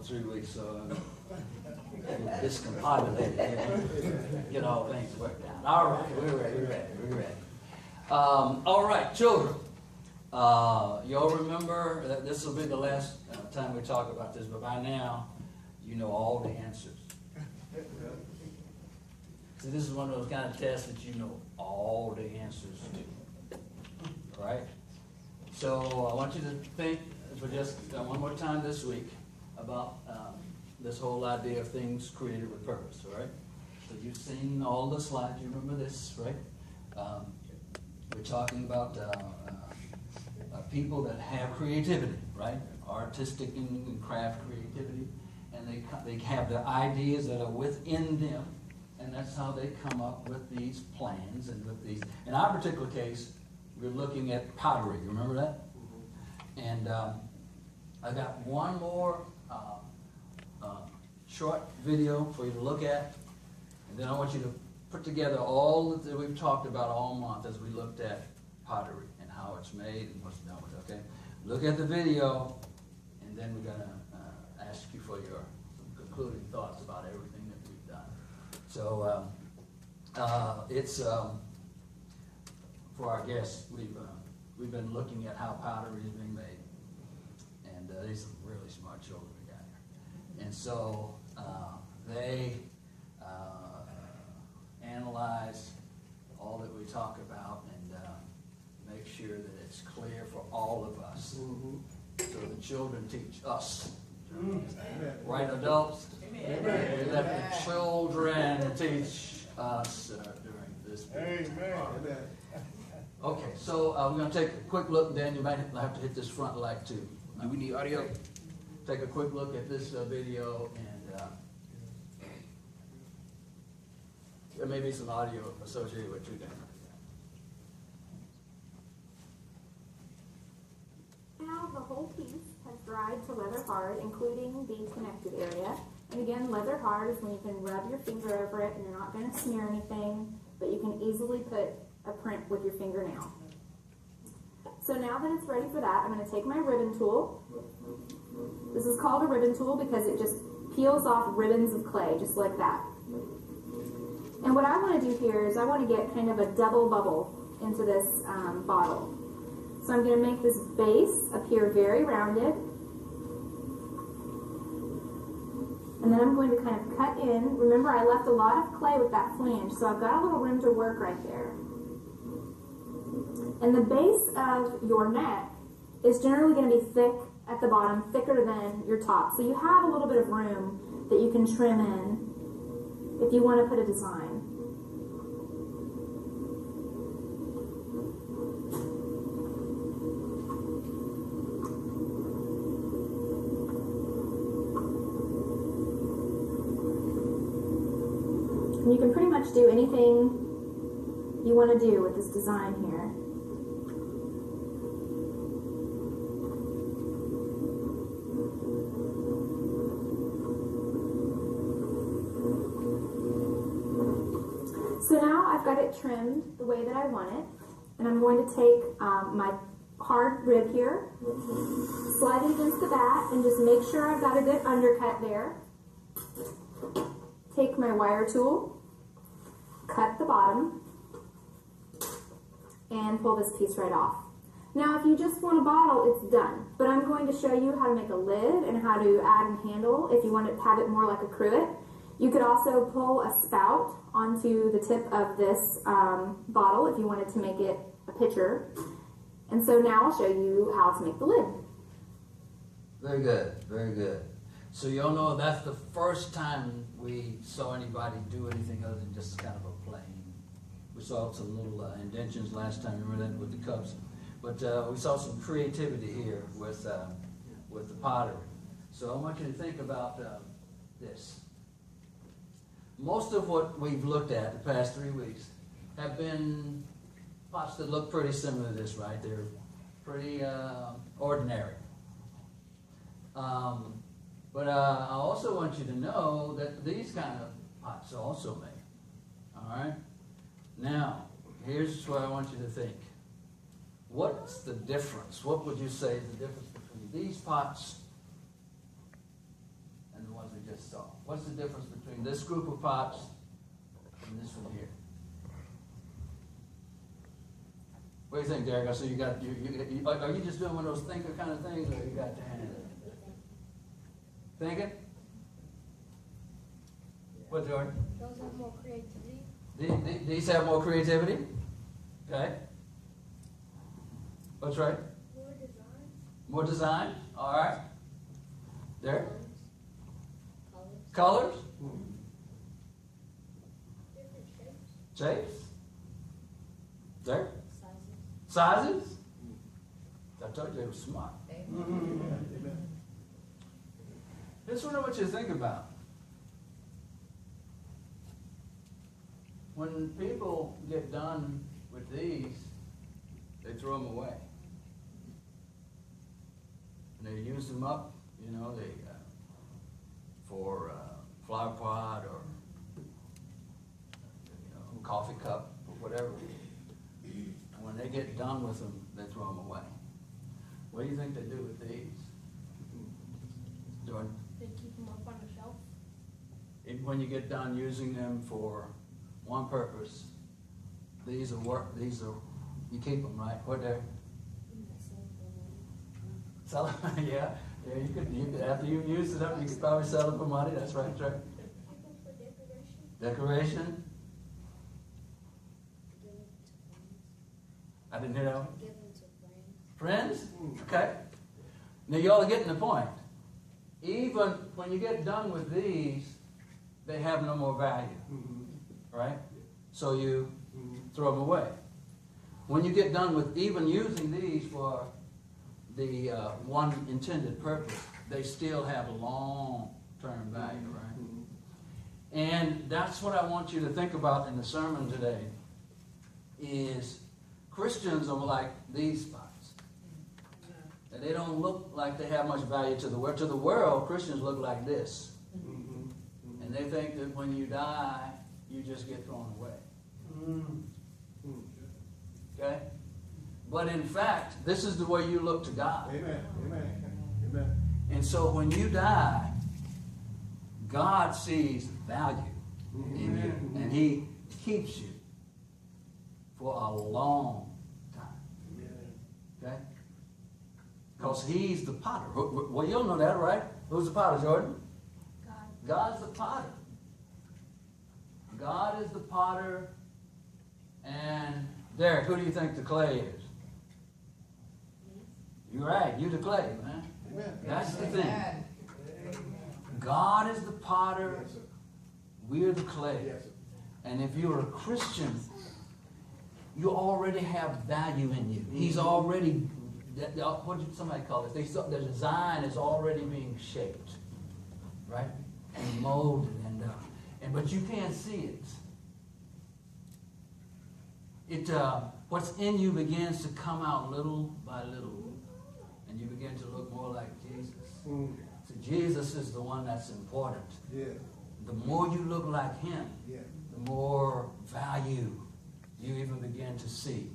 3 weeks, so I'm discombobulated. Get all things worked out. All right, we're ready. All right, children. Y'all remember that this will be the last time we talk about this, but by now, you know all the answers. See, this is one of those kind of tests that you know all the answers to. All right? So I want you to think for just one more time this week about this whole idea of things created with purpose, all right? So you've seen all the slides. You remember this, right? We're talking about people that have creativity, right? Artistic and craft creativity. And they have the ideas that are within them. And that's how they come up with these plans and with these. In our particular case, we're looking at pottery. You remember that? And I got one more short video for you to look at. And then I want you to put together all that we've talked about all month as we looked at pottery and how it's made and what's done with it, okay? Look at the video, and then we're going to ask you for your concluding thoughts about everything that we've done. So it's for our guests, we've been looking at how pottery is being made. And these are really smart children we got here. And so they analyze all that we talk about and make sure that it's clear for all of us. Mm-hmm. So the children teach us. Right, adults? Amen. We let the children teach us during this period. Amen. Okay, so we're going to take a quick look. Dan, you might have to hit this front light too. Do we need audio? Take a quick look at this video, and there may be some audio associated with you, Dan. Now the whole piece has dried to leather hard, including the connected area. And again, leather hard is when you can rub your finger over it and you're not going to smear anything, but you can easily put a print with your fingernail. So now that it's ready for that, I'm going to take my ribbon tool. This is called a ribbon tool because it just peels off ribbons of clay, just like that. And what I want to do here is I want to get kind of a double bubble into this bottle. So I'm going to make this base appear very rounded. And then I'm going to kind of cut in. Remember, I left a lot of clay with that flange, so I've got a little room to work right there. And the base of your neck is generally going to be thick at the bottom, thicker than your top. So you have a little bit of room that you can trim in if you want to put a design. And you can pretty much do anything you want to do with this design here. So now I've got it trimmed the way that I want it, and I'm going to take my hard rib here, slide it against the back, and just make sure I've got a good undercut there. Take my wire tool, cut the bottom, and pull this piece right off. Now if you just want a bottle, it's done. But I'm going to show you how to make a lid and how to add a handle if you want to have it more like a cruet. You could also pull a spout onto the tip of this bottle if you wanted to make it a pitcher. And so now I'll show you how to make the lid. Very good, very good. So you all know that's the first time we saw anybody do anything other than just kind of a plain. We saw some little indentions last time, remember that with the cups. But we saw some creativity here with the pottery. So I want you to think about this. Most of what we've looked at the past 3 weeks have been pots that look pretty similar to this, right? They're pretty ordinary. But I also want you to know that these kind of pots are also made. All right? Now, here's what I want you to think. What's the difference? What would you say is the difference between these pots just saw. What's the difference between this group of pots and this one here? What do you think, Derek? I see you got, are you just doing one of those thinker kind of things, or you got your hand in it? Thinking? What, Jordan? Those have more creativity. These have more creativity? Okay. What's right? More design. More design? All right. There? Colors. Colors? Different shapes. Shapes? There? Sizes. Sizes? I told you they were smart. Just wonder what you think about. When people get done with these, they throw them away. And they use them up, you know, they for flower pot or coffee cup or whatever. And when they get done with them, they throw them away. What do you think they do with these? Jordan? They keep them up on the shelf. When you get done using them for one purpose, these are you keep them, right? What they're sell them. Yeah, you could after you use it up, you could probably sell them for money. That's right, right. Keep them for decoration. Decoration. I didn't hear that one. Give them to friends. Friends? Okay. Now y'all are getting the point. Even when you get done with these, they have no more value. Right? So you throw them away. When you get done with even using these for the one intended purpose, they still have a long-term value, right? And that's what I want you to think about in the sermon today, is Christians are like these pots. And they don't look like they have much value to the world. To the world, Christians look like this. And they think that when you die, you just get thrown away. Okay? But in fact, this is the way you look to God. Amen. Amen. Amen. And so when you die, God sees value in you. And He keeps you for a long time. Okay? Because He's the potter. Well, you'll know that, right? Who's the potter, Jordan? God. God's the potter. God is the potter. And Derek, who do you think the clay is? You're right. You're the clay, man. Amen. That's the thing. God is the potter. Yes, sir. We're the clay. Yes, sir. And if you're a Christian, you already have value in you. He's already, what did somebody call it? The design is already being shaped, right? And molded but you can't see it. What's in you begins to come out little by little, and you begin to look more like Jesus. So Jesus is the one that's important. Yeah. The more you look like Him, Yeah. the more value you even begin to see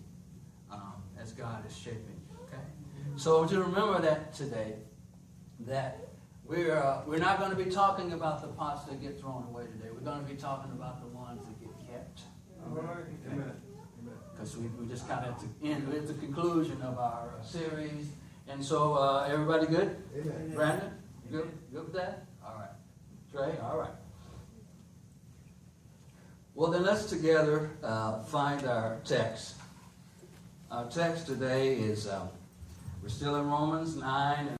as God is shaping you. Okay. So to remember that today, that we're not going to be talking about the pots that get thrown away today. We're going to be talking about the ones that get kept. All right. Amen. Because we just kind of at the conclusion of our series. And so, everybody good? Amen. Brandon, you good with that? All right. Trey, all right. Well, then let's together find our text. Our text today is, we're still in Romans 9.